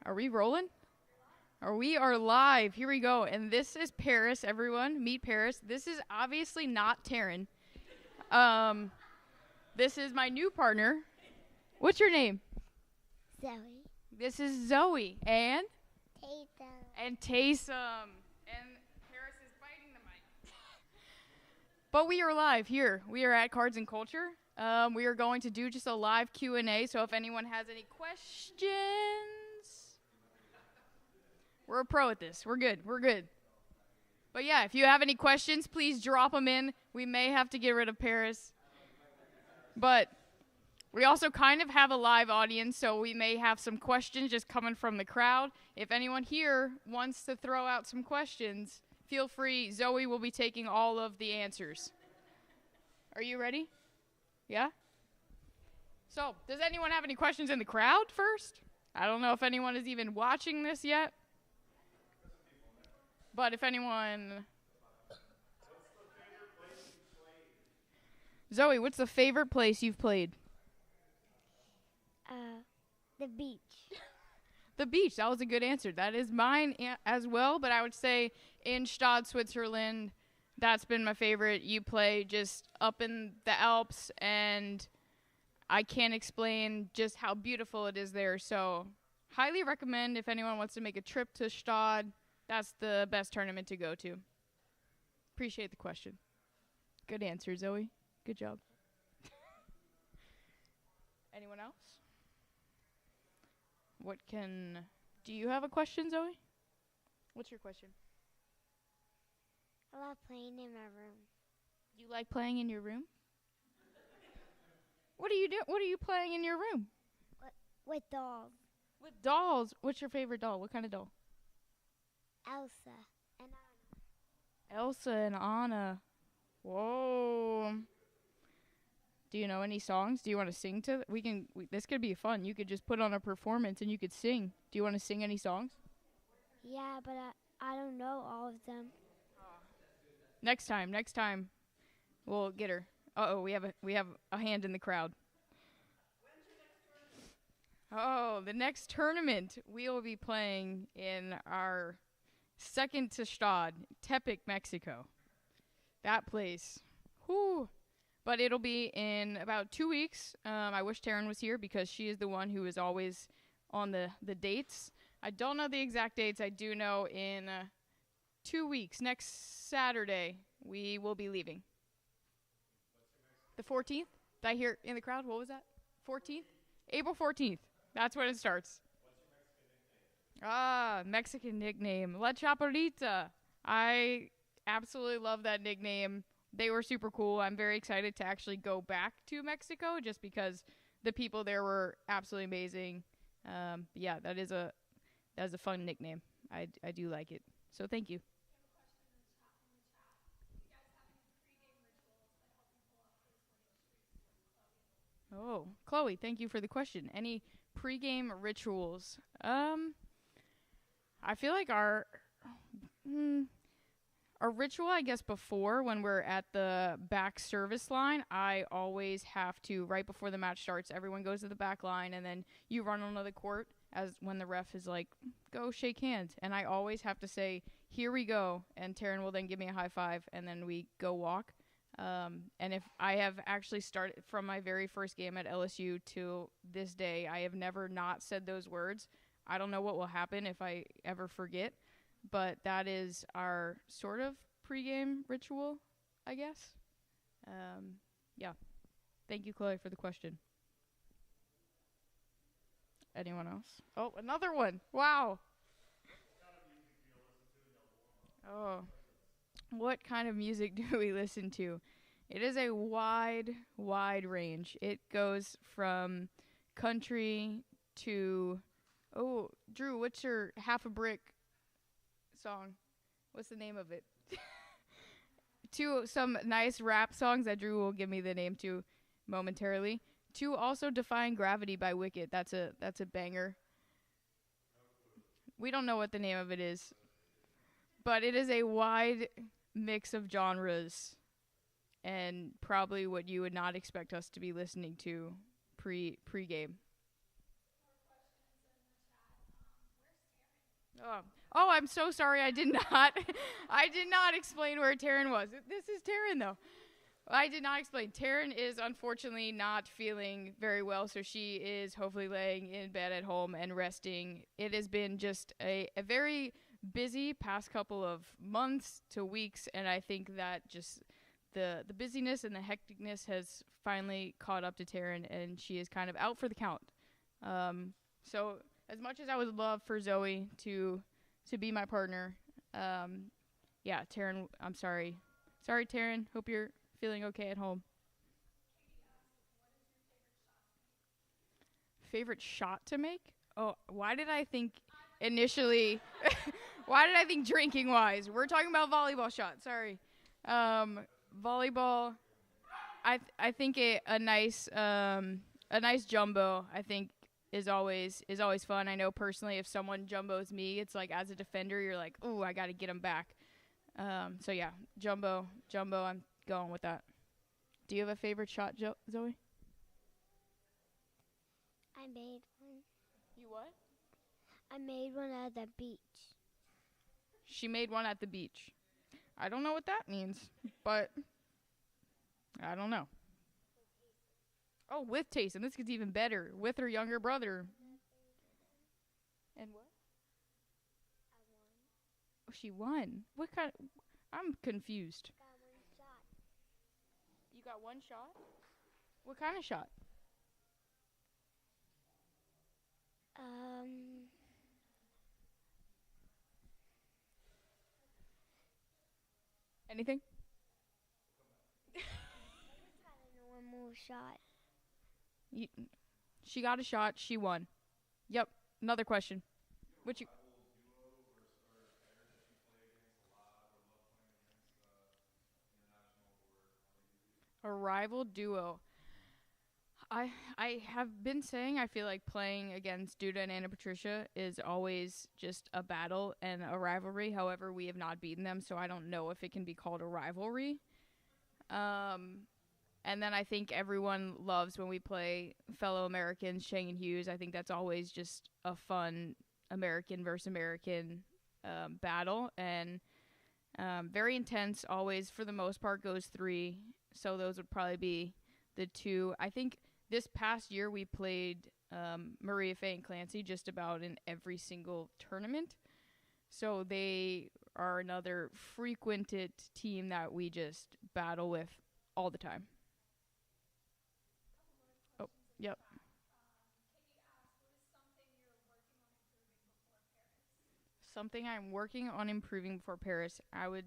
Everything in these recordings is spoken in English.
Are we rolling? We are live. Here we go. And this is Paris, everyone. Meet Paris. This is obviously not Taryn. This is my new partner. What's your name? Zoe. This is Zoe. And? Taysom. And Taysom. And Paris is biting the mic. But we are live here. We are at Cards and Culture. We are going to do just a live Q&A, so if anyone has any questions, we're a pro at this. We're good. But yeah, if you have any questions, please drop them in. We may have to get rid of Paris. But we also kind of have a live audience, so we may have some questions just coming from the crowd. If anyone here wants to throw out some questions, feel free. Zoe will be taking all of the answers. Are you ready? Yeah? So, does anyone have any questions in the crowd first? I don't know if anyone is even watching this yet. But if anyone... Zoe, what's the favorite place you've played? The beach. The beach. That was a good answer. That is mine as well, but I would say in Stade, Switzerland, that's been my favorite. You play just up in the Alps, and I can't explain just how beautiful it is there. So, highly recommend if anyone wants to make a trip to Stade. That's the best tournament to go to. Appreciate the question. Good answer, Zoe. Good job. Anyone else? Do you have a question, Zoe? What's your question? I love playing in my room. You like playing in your room? What do you do? What are you playing in your room? With dolls. With dolls. What's your favorite doll? What kind of doll? Elsa and Anna. Elsa and Anna. Whoa. Do you know any songs? Do you want to sing to? This could be fun. You could just put on a performance and you could sing. Do you want to sing any songs? Yeah, but I don't know all of them. Next time, we'll get her. We have a hand in the crowd. Oh, the next tournament we will be playing in our second to Stade, Tepic, Mexico. That place. Whew. But it'll be in about 2 weeks. I wish Taryn was here because she is the one who is always on the dates. I don't know the exact dates. I do know in 2 weeks, next Saturday, we will be leaving. The 14th? Did I hear in the crowd? What was that? 14th? April 14th. That's when it starts. What's your Mexican nickname? La Chaparrita. I absolutely love that nickname. They were super cool. I'm very excited to actually go back to Mexico just because the people there were absolutely amazing. Yeah, that is a fun nickname. I do like it. So thank you. Oh, Chloe, thank you for the question. Any pregame rituals? I feel like our ritual, I guess, before when we're at the back service line, I always have to, right before the match starts, everyone goes to the back line, and then you run onto the court as when the ref is like, go shake hands. And I always have to say, here we go, and Taryn will then give me a high five, and then we go walk. And if I have actually started from my very first game at LSU to this day, I have never not said those words. I don't know what will happen if I ever forget, but that is our sort of pregame ritual, I guess. Yeah. Thank you, Chloe, for the question. Anyone else? Oh, another one. Wow. Oh. What kind of music do we listen to? It is a wide range. It goes from country to... Oh, Drew, what's your Half a Brick song? What's the name of it? To some nice rap songs that Drew will give me the name to momentarily. To also Defying Gravity by Wicked. That's a banger. We don't know what the name of it is. But it is a wide mix of genres and probably what you would not expect us to be listening to pre-game. Oh, I'm so sorry. I did not. I did not explain where Taryn was. This is Taryn, though. I did not explain. Taryn is unfortunately not feeling very well, so she is hopefully laying in bed at home and resting. It has been just a very busy past couple of months to weeks, and I think that just the busyness and the hecticness has finally caught up to Taryn, and she is kind of out for the count. So as much as I would love for Zoe to be my partner, yeah, Taryn, I'm sorry. Sorry, Taryn. Hope you're feeling okay at home. Favorite shot to make? Oh, why did I think initially? Why did I think drinking wise? We're talking about volleyball shots. Sorry. Volleyball. I think a nice jumbo. I think is always fun. I know personally, if someone jumbos me, it's like as a defender, you're like, ooh, I got to get them back. So yeah, jumbo. I'm going with that. Do you have a favorite shot, Zoe? I made one. You what? I made one at the beach. She made one at the beach. I don't know what that means, but I don't know. Oh, with Tayson. This gets even better. With her younger brother. And what? Oh, she won. What kind? I'm confused. Got one shot. You got one shot? What kind of shot? Anything? Got a normal shot. She got a shot. She won. Yep. Another question. Which you? A rival duo. I have been saying I feel like playing against Duda and Anna Patricia is always just a battle and a rivalry. However, we have not beaten them, so I don't know if it can be called a rivalry. And then I think everyone loves when we play fellow Americans, Chang and Hughes. I think that's always just a fun American versus American battle, and very intense. Always, for the most part, goes 3. So those would probably be the 2. I think this past year we played Maria Faye and Clancy just about in every single tournament. So they are another frequented team that we just battle with all the time. Oh, yep. Something I'm working on improving before Paris. I would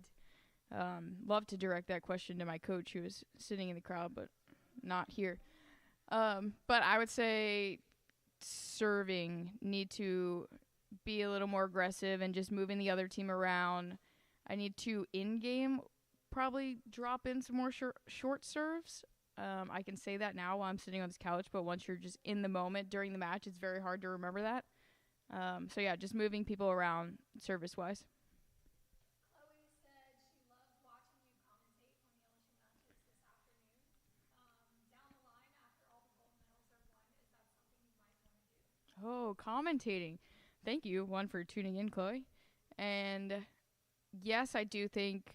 love to direct that question to my coach who is sitting in the crowd, but not here. But I would say serving, need to be a little more aggressive and just moving the other team around. I need to in-game probably drop in some more short serves. I can say that now while I'm sitting on this couch, but once you're just in the moment during the match, it's very hard to remember that. So yeah, just moving people around service-wise. Oh, commentating. Thank you, one, for tuning in, Chloe. And yes, I do think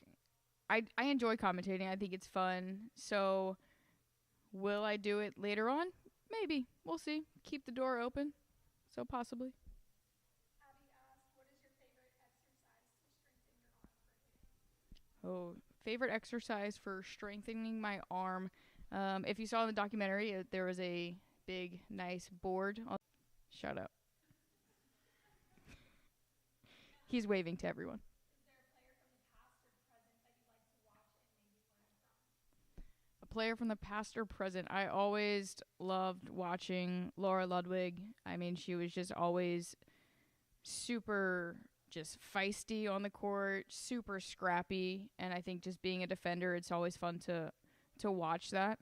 I enjoy commentating. I think it's fun. So will I do it later on? Maybe. We'll see. Keep the door open. So possibly. Oh, favorite exercise for strengthening my arm. If you saw in the documentary, there was a big, nice board. Shut up. He's waving to everyone. A player from the past or present. I always loved watching Laura Ludwig. I mean, she was just always super just feisty on the court, super scrappy, and I think just being a defender, it's always fun to watch that.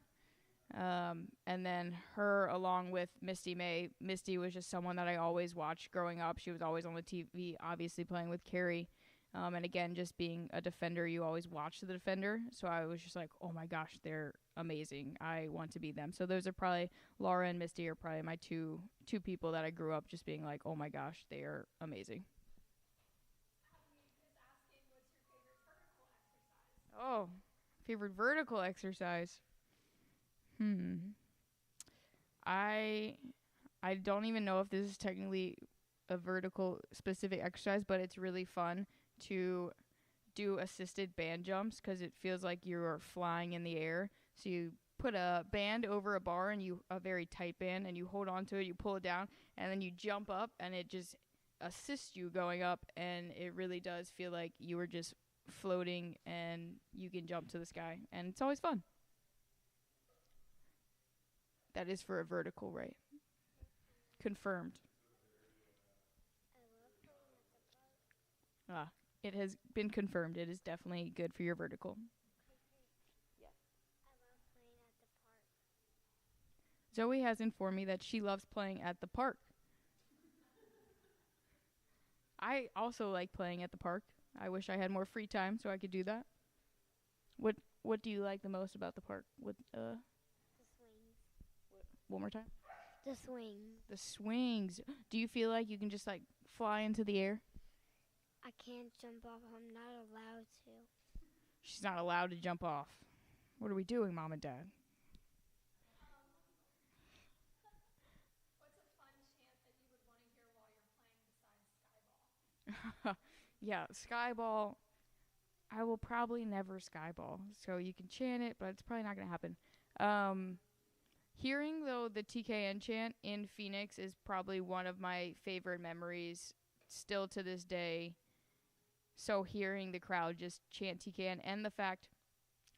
And then her along with Misty May. Misty was just someone that I always watched growing up. She was always on the TV, obviously playing with Carrie. And again, just being a defender, you always watch the defender. So I was just like, oh my gosh, they're amazing. I want to be them. So those are probably, Laura and Misty are probably my two people that I grew up just being like, oh my gosh, they are amazing. Oh, favorite vertical exercise. Hmm. I I don't even know if this is technically a vertical specific exercise, but it's really fun to do assisted band jumps because it feels like you're flying in the air. So you put a band over a bar and a very tight band, and you hold on to it, you pull it down, and then you jump up, and it just assists you going up, and it really does feel like you were just floating and you can jump to the sky, and it's always fun. That is for a vertical, right? Confirmed. Ah, it has been confirmed. It is definitely good for your vertical. Zoe has informed me that she loves playing at the park. I also like playing at the park. I wish I had more free time so I could do that. What do you like the most about the park? The swings. One more time? The swings. The swings. Do you feel like you can just like fly into the air? I can't jump off. I'm not allowed to. She's not allowed to jump off. What are we doing, Mom and Dad? Yeah, skyball. I will probably never skyball. So you can chant it, but it's probably not going to happen. Hearing, though, the TKN chant in Phoenix is probably one of my favorite memories still to this day. So hearing the crowd just chant TKN, and the fact,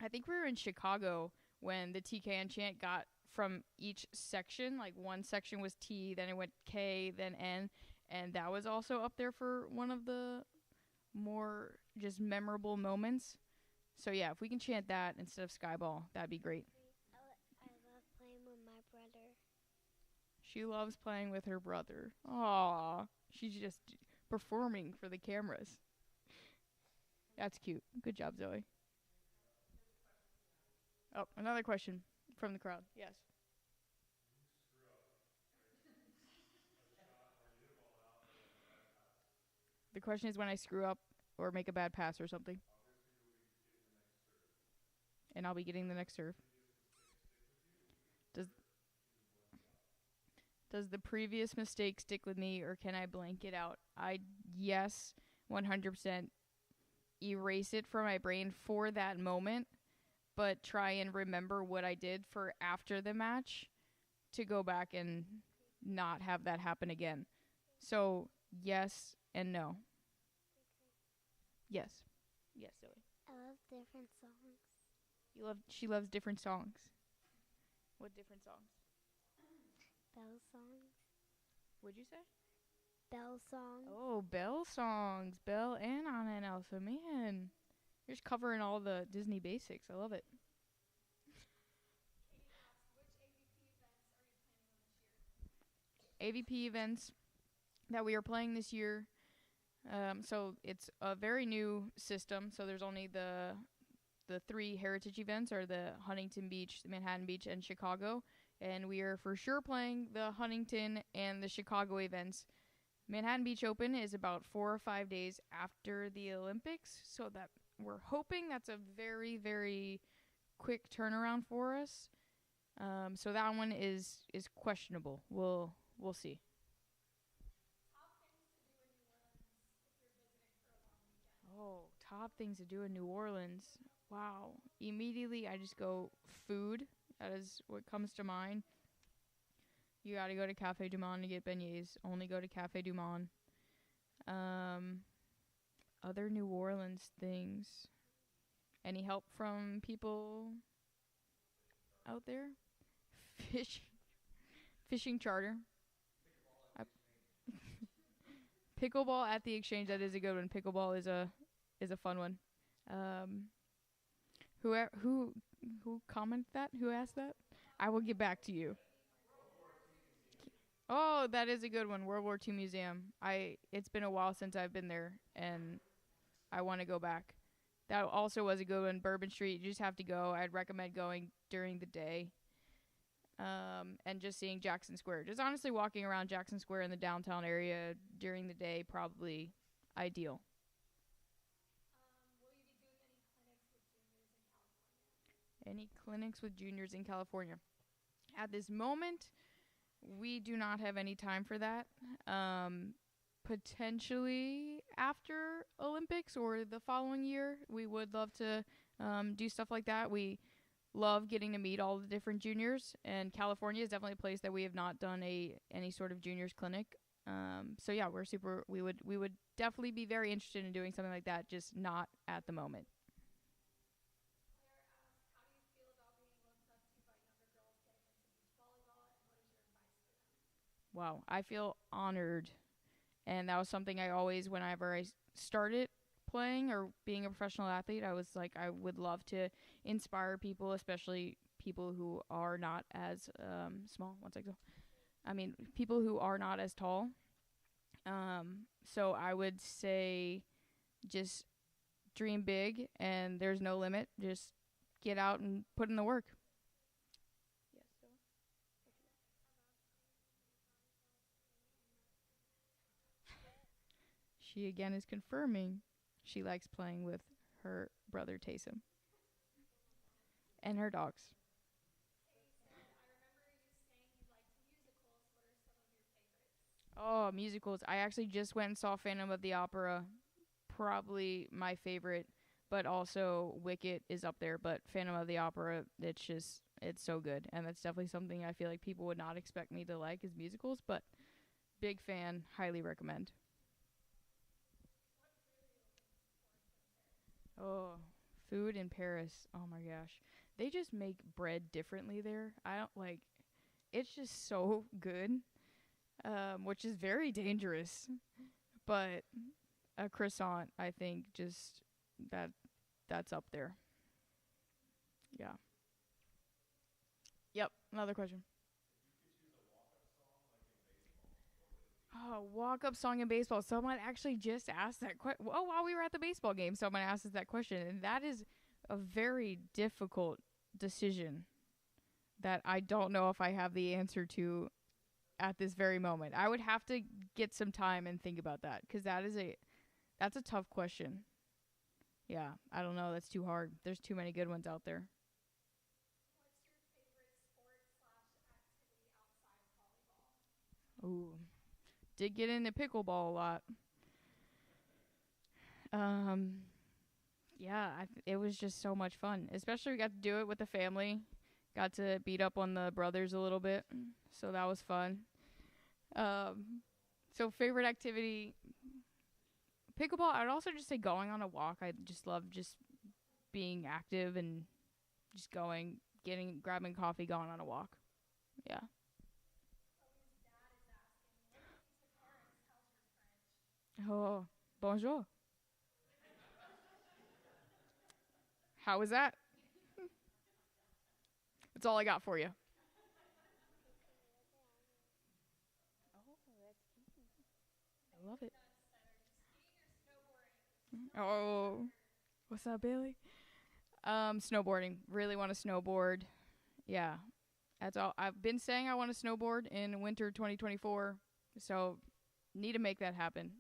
I think we were in Chicago when the TKN chant got from each section. Like one section was T, then it went K, then N. And that was also up there for one of the more just memorable moments. So yeah, if we can chant that instead of skyball, that'd be great. I love playing with my brother. She loves playing with her brother. Aww. She's just performing for the cameras. That's cute. Good job, Zoe. Oh, another question from the crowd. Yes. The question is when I screw up or make a bad pass or something. And I'll be getting the next serve. Does does the previous mistake stick with me or can I blank it out? Yes, 100% erase it from my brain for that moment, but try and remember what I did for after the match to go back and not have that happen again. So, yes and no. Yes. Yes, Zoe. I love different songs. She loves different songs. What different songs? Bell songs. What'd you say? Bell songs. Oh, Belle songs. Belle and Anna and Elsa. Man, you're just covering all the Disney basics. I love it. AVP events that we are playing this year. So it's a very new system. So there's only the three heritage events are the Huntington Beach, the Manhattan Beach, and Chicago. And we are for sure playing the Huntington and the Chicago events. Manhattan Beach Open is about 4 or 5 days after the Olympics, so that we're hoping that's a very, very quick turnaround for us. So that one is questionable. We'll see. Oh, top things to do in New Orleans. Wow. Immediately I just go food. That is what comes to mind. You gotta go to Cafe Du Monde to get beignets. Only go to Cafe Du Monde. Other New Orleans things. Any help from people out there? Fishing charter. Pickleball at the Exchange. That is a good one. Pickleball is a fun one. Who commented that? Who asked that? I will get back to you. Oh, that is a good one. World War II Museum. It's been a while since I've been there, and I want to go back. That also was a good one. Bourbon Street. You just have to go. I'd recommend going during the day. And just seeing Jackson Square. Just honestly walking around Jackson Square in the downtown area during the day, probably ideal. Any clinics with juniors in California? At this moment, we do not have any time for that. Potentially after Olympics or the following year, we would love to do stuff like that. We love getting to meet all the different juniors, and California is definitely a place that we have not done any sort of juniors clinic. So yeah, we would definitely be very interested in doing something like that, just not at the moment. Wow, I feel honored, and that was something I always, whenever I started playing or being a professional athlete, I was like, I would love to inspire people, especially people who are not as small. One second. I mean, people who are not as tall. So I would say just dream big, and there's no limit. Just get out and put in the work. She again is confirming she likes playing with her brother Taysom and her dogs. Oh, musicals. I actually just went and saw Phantom of the Opera. Probably my favorite, but also Wicked is up there. But Phantom of the Opera, it's so good. And that's definitely something I feel like people would not expect me to like is musicals, but big fan, highly recommend. Oh, food in Paris. Oh my gosh. They just make bread differently there. I don't like it's just so good. Which is very dangerous. But a croissant, I think just that that's up there. Yeah. Yep, another question. Oh, walk up song in baseball. Someone actually just asked that question. Oh, while we were at the baseball game, someone asked us that question. And that is a very difficult decision that I don't know if I have the answer to at this very moment. I would have to get some time and think about that because that's a tough question. Yeah, I don't know. That's too hard. There's too many good ones out there. Ooh, did get into pickleball a lot. Um, yeah, it was just so much fun. Especially we got to do it with the family. Got to beat up on the brothers a little bit, so that was fun. Um, so favorite activity, pickleball. I'd also just say going on a walk. I just love just being active and just going, grabbing coffee, going on a walk. Yeah. Oh, bonjour. How was that? That's all I got for you. I love it. Oh, what's up, Bailey? Snowboarding. Really want to snowboard. Yeah, that's all. I've been saying I want to snowboard in winter 2024, so need to make that happen.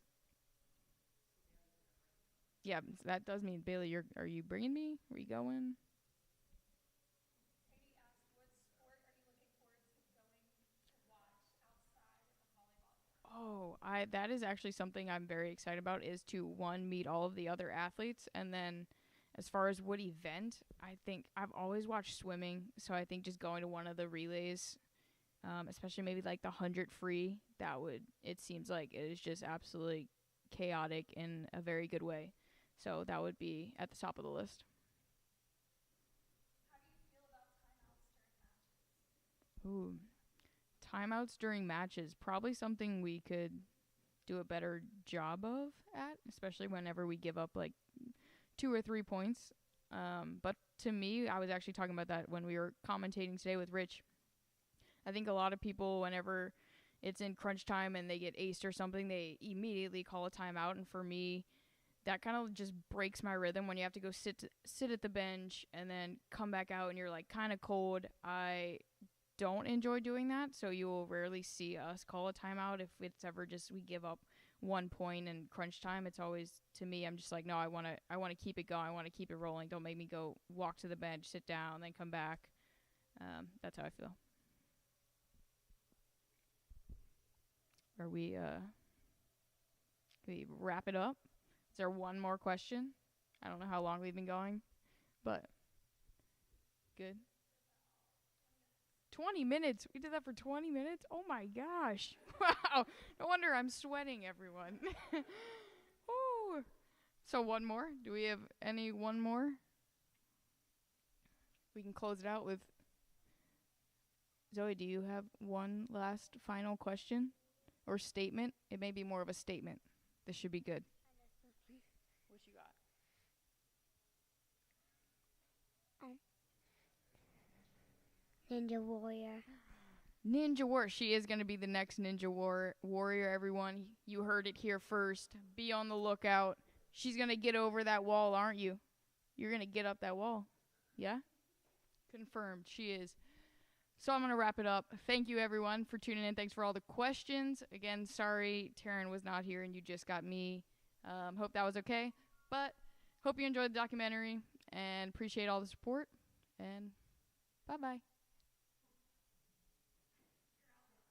Yeah, that does mean Bailey. Are you bringing me? Are you going? Oh, I that is actually something I'm very excited about is to one meet all of the other athletes and then as far as what event, I think I've always watched swimming, so I think just going to one of the relays, especially maybe like the 100 free, that would it seems like it is just absolutely chaotic in a very good way. So that would be at the top of the list. Ooh, timeouts during matches, probably something we could do a better job of at, especially whenever we give up like 2 or 3 points. But to me, I was actually talking about that when we were commentating today with Rich. I think a lot of people, whenever it's in crunch time and they get aced or something, they immediately call a timeout. And for me, that kind of just breaks my rhythm when you have to go sit at the bench and then come back out and you're like kind of cold. I don't enjoy doing that, so you will rarely see us call a timeout if it's ever just we give up 1 point in crunch time. It's always, to me, I'm just like, no, I want to keep it going. I want to keep it rolling. Don't make me go walk to the bench, sit down, then come back. That's how I feel. Are we wrap it up? Is there one more question? I don't know how long we've been going, but good. 20 minutes. We did that for 20 minutes? Oh my gosh. Wow. No wonder I'm sweating, everyone. Ooh. So one more? Do we have one more? We can close it out with Zoe, do you have one last final question or statement? It may be more of a statement. This should be good. What you got? Ninja Warrior. Ninja Warrior. She is going to be the next Ninja Warrior, everyone. You heard it here first. Be on the lookout. She's going to get over that wall, aren't you? You're going to get up that wall. Yeah? Confirmed. She is. So I'm going to wrap it up. Thank you, everyone, for tuning in. Thanks for all the questions. Again, sorry Taryn was not here and you just got me. Hope that was okay. But hope you enjoyed the documentary and appreciate all the support. And bye-bye.